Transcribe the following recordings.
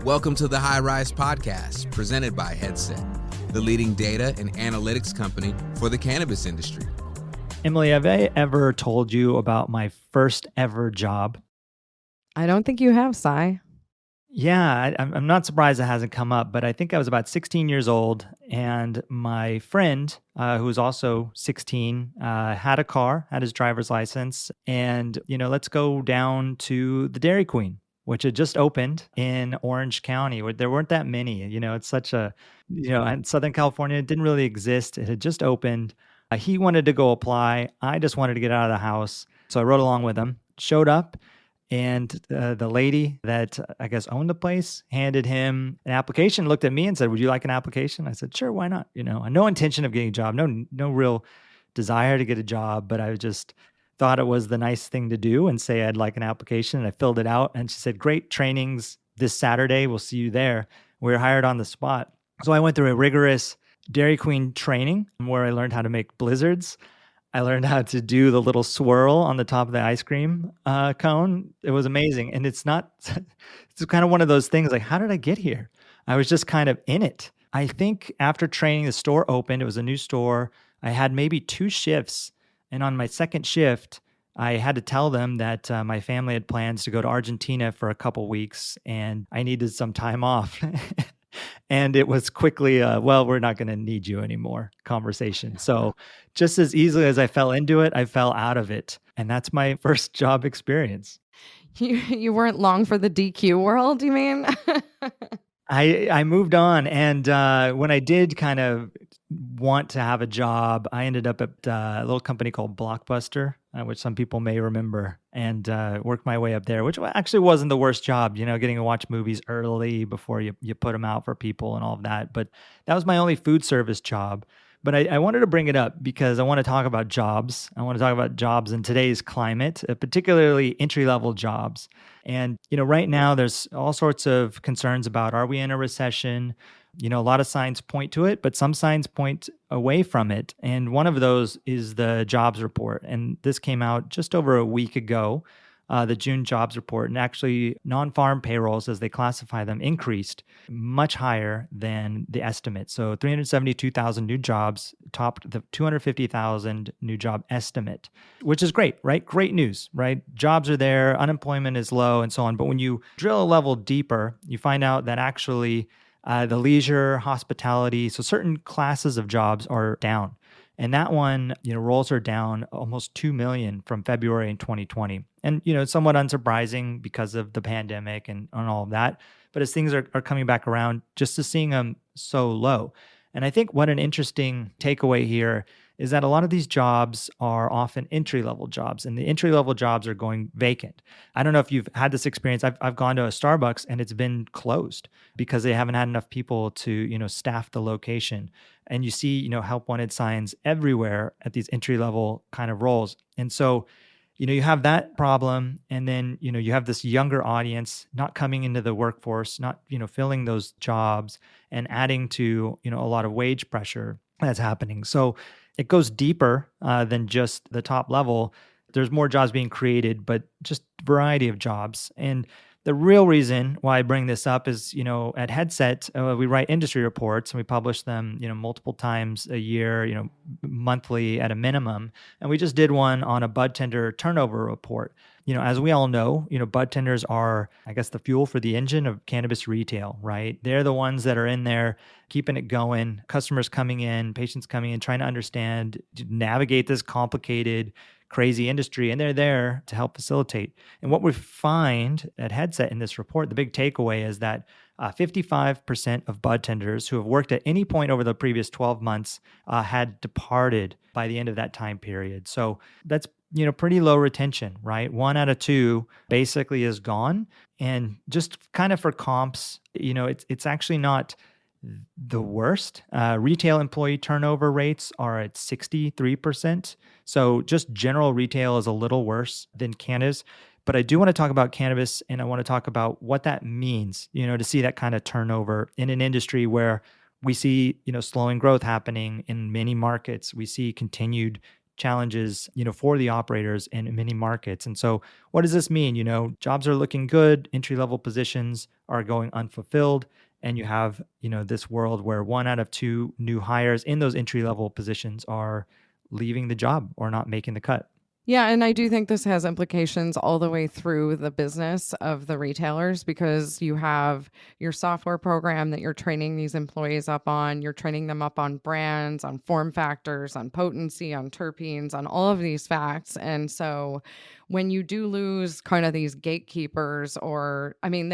Welcome to the High Rise Podcast, presented by Headset, the leading data and analytics company for the cannabis industry. Emily, have I ever told you about my first ever job? I don't think you have, Cy. Yeah, I'm not surprised it hasn't come up, but I think I was about 16 years old, and my friend, who was also 16, had a car, had his driver's license, and, let's go down to the Dairy Queen, which had just opened in Orange County, where there weren't that many. It's such a, in Southern California, it didn't really exist. It had just opened. He wanted to go apply. I just wanted to get out of the house. So I rode along with him, showed up, and the lady that I guess owned the place handed him an application, looked at me and said, "Would you like an application?" I said, "Sure, why not?" No intention of getting a job, no real desire to get a job, but I just thought it was the nice thing to do and say I'd like an application. And I filled it out, and she said, "Great, trainings this Saturday. We'll see you there." We were hired on the spot. So I went through a rigorous Dairy Queen training where I learned how to make blizzards. I learned how to do the little swirl on the top of the ice cream cone. It was amazing. And it's kind of one of those things like, how did I get here? I was just kind of in it. I think after training, the store opened. It was a new store. I had maybe 2 shifts. And on my second shift, I had to tell them that my family had plans to go to Argentina for a couple weeks and I needed some time off. And it was quickly, we're not going to need you anymore conversation. So just as easily as I fell into it, I fell out of it. And that's my first job experience. You weren't long for the DQ world, you mean? I moved on. And when I did kind of want to have a job, I ended up at a little company called Blockbuster, which some people may remember, and worked my way up there, which actually wasn't the worst job, getting to watch movies early before you put them out for people and all of that. But that was my only food service job. But I wanted to bring it up because I want to talk about jobs. I want to talk about jobs in today's climate, particularly entry-level jobs. And, right now there's all sorts of concerns about, are we in a recession? A lot of signs point to it, but some signs point away from it. And one of those is the jobs report. And this came out just over a week ago, the June jobs report. And actually, non-farm payrolls, as they classify them, increased much higher than the estimate. So 372,000 new jobs topped the 250,000 new job estimate, which is great, right? Great news, right? Jobs are there, unemployment is low, and so on. But when you drill a level deeper, you find out that actually the leisure, hospitality, so certain classes of jobs are down. And that one, roles are down almost 2 million from February in 2020. And, it's somewhat unsurprising because of the pandemic and all of that. But as things are coming back around, just to seeing them so low. And I think what an interesting takeaway here is that a lot of these jobs are often entry-level jobs, and the entry-level jobs are going vacant. I don't know if you've had this experience. I've gone to a Starbucks and it's been closed because they haven't had enough people to, staff the location. And you see, help wanted signs everywhere at these entry-level kind of roles. And so, you have that problem, and then, you have this younger audience not coming into the workforce, not, filling those jobs and adding to, a lot of wage pressure that's happening. So it goes deeper than just the top level. There's more jobs being created, but just variety of jobs. And the real reason why I bring this up is, at Headset, we write industry reports and we publish them, multiple times a year, monthly at a minimum. And we just did one on a budtender turnover report. As we all know, budtenders are, I guess, the fuel for the engine of cannabis retail, right? They're the ones that are in there keeping it going, customers coming in, patients coming in, trying to understand, navigate this complicated, crazy industry, and they're there to help facilitate. And what we find at Headset in this report, the big takeaway is that 55% of budtenders who have worked at any point over the previous 12 months had departed by the end of that time period. So that's pretty low retention, right? 1 out of 2 basically is gone. And just kind of for comps, it's actually not the worst. Retail employee turnover rates are at 63%. So just general retail is a little worse than cannabis. But I do want to talk about cannabis, and I want to talk about what that means, to see that kind of turnover in an industry where we see, slowing growth happening in many markets. We see continued challenges, for the operators in many markets. And so what does this mean? Jobs are looking good, entry-level positions are going unfulfilled, and you have, this world where 1 out of 2 new hires in those entry-level positions are leaving the job or not making the cut. Yeah, and I do think this has implications all the way through the business of the retailers, because you have your software program that you're training these employees up on. You're training them up on brands, on form factors, on potency, on terpenes, on all of these facts. And so when you do lose kind of these gatekeepers, they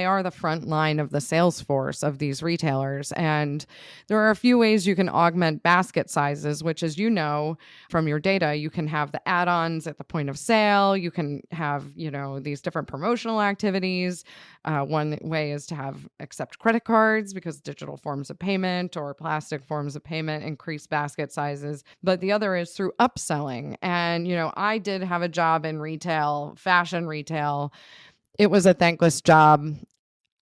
are the front line of the sales force of these retailers. And there are a few ways you can augment basket sizes, which, as you know from your data, you can have the add-ons at the point of sale. You can have, these different promotional activities. One way is to accept credit cards, because digital forms of payment or plastic forms of payment increase basket sizes. But the other is through upselling. And, I did have a job in retail, fashion retail. It was a thankless job.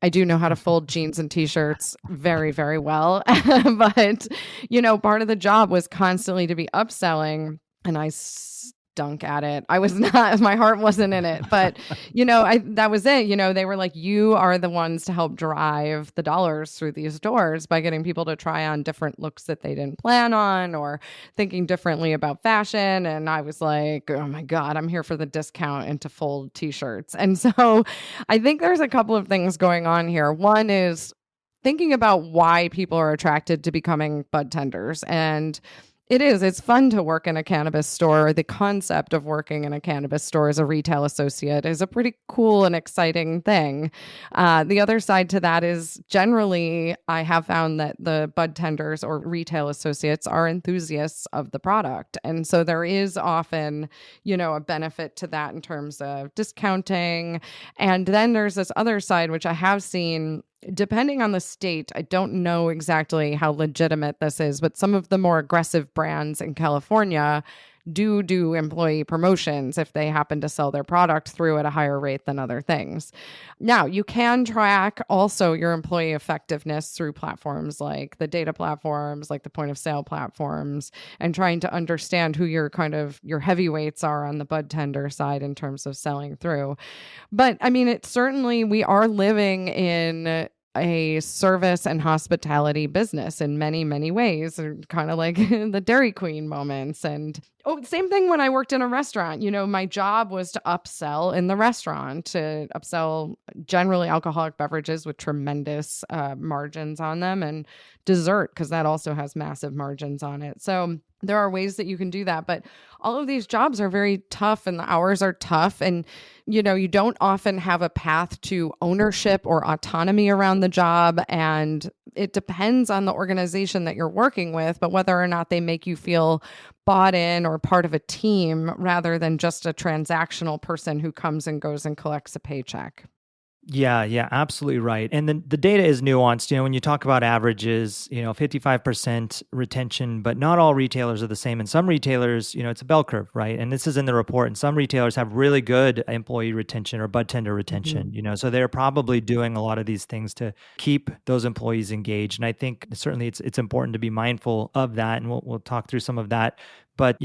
I do know how to fold jeans and t-shirts very, very well. But, part of the job was constantly to be upselling, and I stunk at it. I was not, my heart wasn't in it, but that was it. They were like, you are the ones to help drive the dollars through these doors by getting people to try on different looks that they didn't plan on, or thinking differently about fashion. And I was like, oh my God, I'm here for the discount and to fold t-shirts. And so I think there's a couple of things going on here. One is thinking about why people are attracted to becoming budtenders. And it's fun to work in a cannabis store. The concept of working in a cannabis store as a retail associate is a pretty cool and exciting thing. The other side to that is, generally, I have found that the budtenders or retail associates are enthusiasts of the product. And so there is often, a benefit to that in terms of discounting. And then there's this other side, which I have seen. Depending on the state, I don't know exactly how legitimate this is, but some of the more aggressive brands in California do employee promotions if they happen to sell their product through at a higher rate than other things. Now, you can track also your employee effectiveness through platforms like the data platforms, like the point of sale platforms, and trying to understand who your heavyweights are on the budtender side in terms of selling through. But it's certainly, we are living in a service and hospitality business in many, many ways, kind of like the Dairy Queen moments. And same thing when I worked in a restaurant. My job was to upsell in the restaurant, to upsell generally alcoholic beverages with tremendous margins on them, and dessert, because that also has massive margins on it. So there are ways that you can do that, but all of these jobs are very tough, and the hours are tough. And, you don't often have a path to ownership or autonomy around the job. And it depends on the organization that you're working with, but whether or not they make you feel bought in or part of a team, rather than just a transactional person who comes and goes and collects a paycheck. Yeah, absolutely right. And then the data is nuanced. When you talk about averages, 55% retention, but not all retailers are the same. And some retailers, it's a bell curve, right? And this is in the report. And some retailers have really good employee retention or budtender retention, so they're probably doing a lot of these things to keep those employees engaged. And I think certainly it's important to be mindful of that. And we'll talk through some of that. But,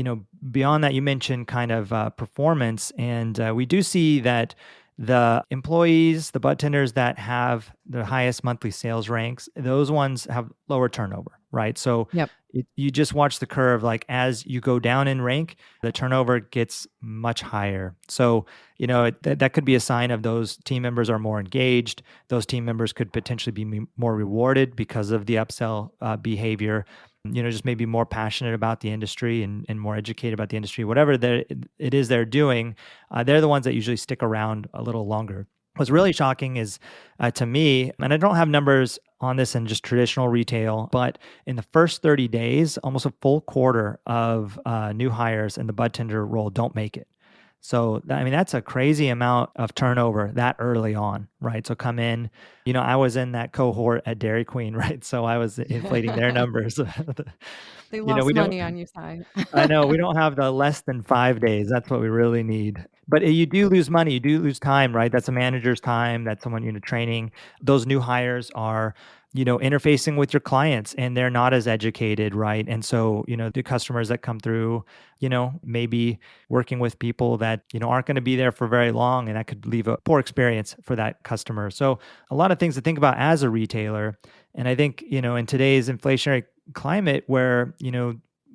beyond that, you mentioned kind of performance. And we do see that the employees, the budtenders that have the highest monthly sales ranks, those ones have lower turnover, right? So Yep. You just watch the curve, like as you go down in rank, the turnover gets much higher. So, that could be a sign of those team members are more engaged. Those team members could potentially be more rewarded because of the upsell behavior. Just maybe more passionate about the industry and more educated about the industry, whatever it is they're doing, they're the ones that usually stick around a little longer. What's really shocking is to me, and I don't have numbers on this in just traditional retail, but in the first 30 days, almost a full quarter of new hires in the budtender role don't make it. So, that's a crazy amount of turnover that early on, right? So come in, I was in that cohort at Dairy Queen, right? So I was inflating their numbers. They lost money on you, Si. I know, we don't have the less than 5 days. That's what we really need. But you do lose money, you do lose time, right? That's a manager's time, that's someone training. Those new hires are, interfacing with your clients and they're not as educated, right? And so, the customers that come through, maybe working with people that, aren't going to be there for very long, and that could leave a poor experience for that customer. So a lot of things to think about as a retailer. And I think, in today's inflationary climate where,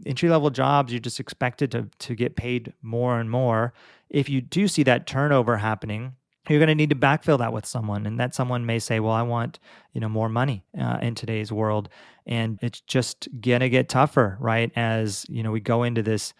entry-level jobs, you're just expected to get paid more and more. If you do see that turnover happening, you're going to need to backfill that with someone. And that someone may say, well, I want, more money in today's world. And it's just going to get tougher, right? As, we go into this,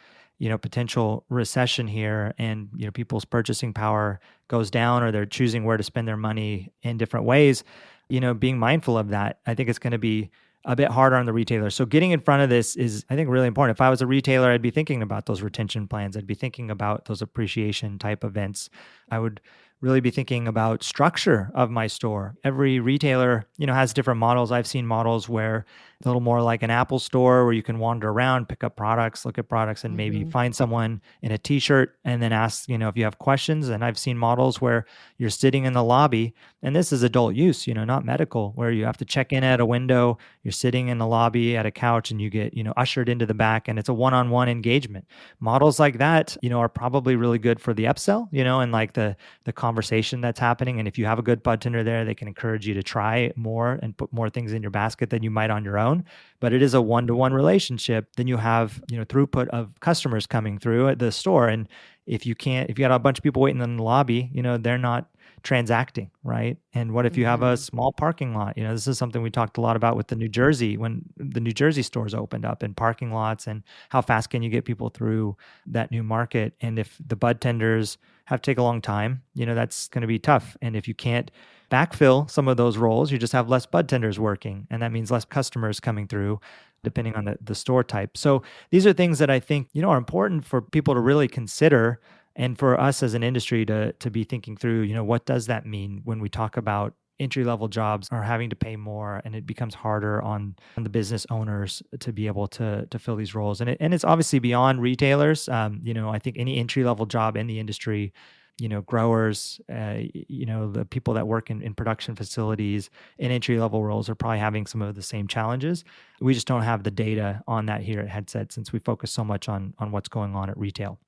potential recession here and, people's purchasing power goes down or they're choosing where to spend their money in different ways, being mindful of that, I think it's going to be a bit harder on the retailer. So getting in front of this is, I think, really important. If I was a retailer, I'd be thinking about those retention plans. I'd be thinking about those appreciation type events. I would really be thinking about structure of my store. Every retailer, has different models. I've seen models where a little more like an Apple store where you can wander around, pick up products, look at products, and maybe find someone in a t-shirt and then ask, if you have questions. And I've seen models where you're sitting in the lobby, and this is adult use, not medical, where you have to check in at a window, you're sitting in the lobby at a couch and you get, ushered into the back, and it's a one-on-one engagement. Models like that, are probably really good for the upsell, and like the conversation that's happening. And if you have a good budtender there, they can encourage you to try more and put more things in your basket than you might on your own. But it is a one-to-one relationship. Then you have, throughput of customers coming through at the store. And if you got a bunch of people waiting in the lobby, they're not transacting, right? And what if you have a small parking lot? This is something we talked a lot about with when the New Jersey stores opened up, and parking lots, and how fast can you get people through that new market? And if the budtenders have to take a long time, that's going to be tough. And if you can't backfill some of those roles, you just have less budtenders working, and that means less customers coming through, depending on the store type. So these are things that I think, are important for people to really consider, and for us as an industry to be thinking through, what does that mean when we talk about entry-level jobs are having to pay more, and it becomes harder on the business owners to be able to fill these roles. And it's obviously beyond retailers. I think any entry-level job in the industry, growers, the people that work in production facilities in entry-level roles are probably having some of the same challenges. We just don't have the data on that here at Headset, since we focus so much on what's going on at retail.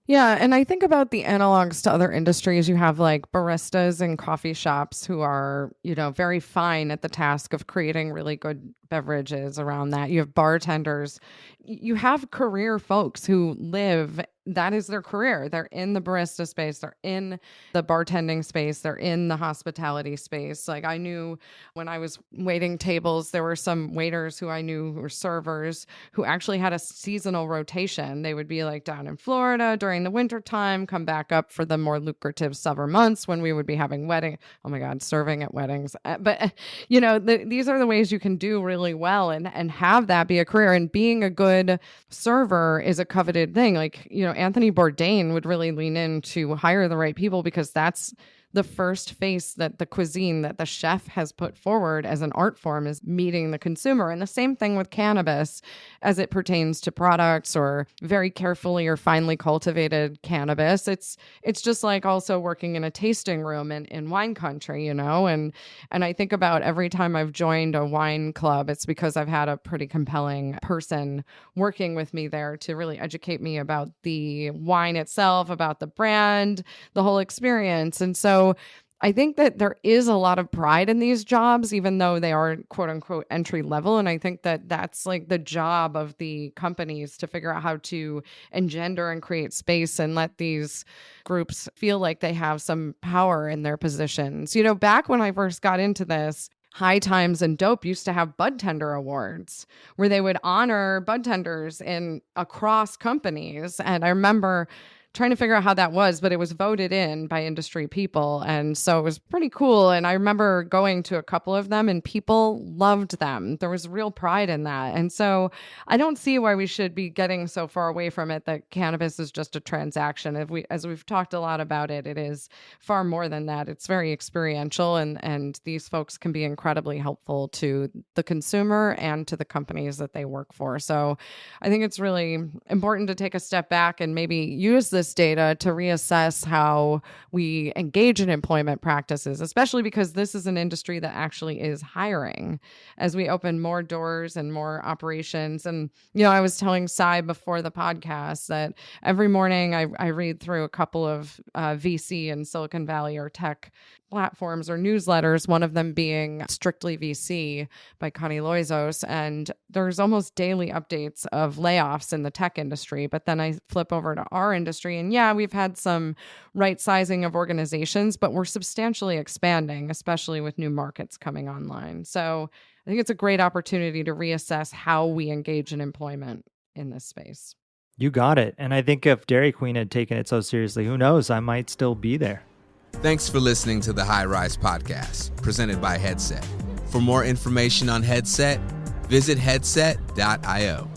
Yeah. And I think about the analogs to other industries. You have like baristas in coffee shops who are, very fine at the task of creating really good beverages around that. You have bartenders. You have career folks who that is their career. They're in the barista space. They're in the bartending space. They're in the hospitality space. Like, I knew when I was waiting tables, there were some waiters who I knew who were servers who actually had a seasonal rotation. They would be like down in Florida during the winter time, come back up for the more lucrative summer months when we would be having serving at weddings. But, these are the ways you can do really well and have that be a career. And being a good server is a coveted thing. Like, Anthony Bourdain would really lean in to hire the right people, because that's the first face that the cuisine that the chef has put forward as an art form is meeting the consumer. And the same thing with cannabis as it pertains to products or very carefully or finely cultivated cannabis. It's just like also working in a tasting room in wine country, and I think about every time I've joined a wine club, it's because I've had a pretty compelling person working with me there to really educate me about the wine itself, about the brand, the whole experience. And so I think that there is a lot of pride in these jobs, even though they are quote unquote entry level. And I think that that's like the job of the companies to figure out how to engender and create space and let these groups feel like they have some power in their positions. Back when I first got into this, High Times and Dope used to have budtender awards where they would honor budtenders across companies. And I remember trying to figure out how that was, but it was voted in by industry people. And so it was pretty cool. And I remember going to a couple of them and people loved them. There was real pride in that. And so I don't see why we should be getting so far away from it that cannabis is just a transaction. As we've talked a lot about it, it is far more than that. It's very experiential, and these folks can be incredibly helpful to the consumer and to the companies that they work for. So I think it's really important to take a step back and maybe use this this data to reassess how we engage in employment practices, especially because this is an industry that actually is hiring as we open more doors and more operations. And, I was telling Sai before the podcast that every morning I read through a couple of VC in Silicon Valley or tech platforms or newsletters, one of them being Strictly VC by Connie Loizos. And there's almost daily updates of layoffs in the tech industry. But then I flip over to our industry and we've had some right sizing of organizations, but we're substantially expanding, especially with new markets coming online. So I think it's a great opportunity to reassess how we engage in employment in this space. You got it. And I think if Dairy Queen had taken it so seriously, who knows, I might still be there. Thanks for listening to the High Rise Podcast, presented by Headset. For more information on Headset, visit headset.io.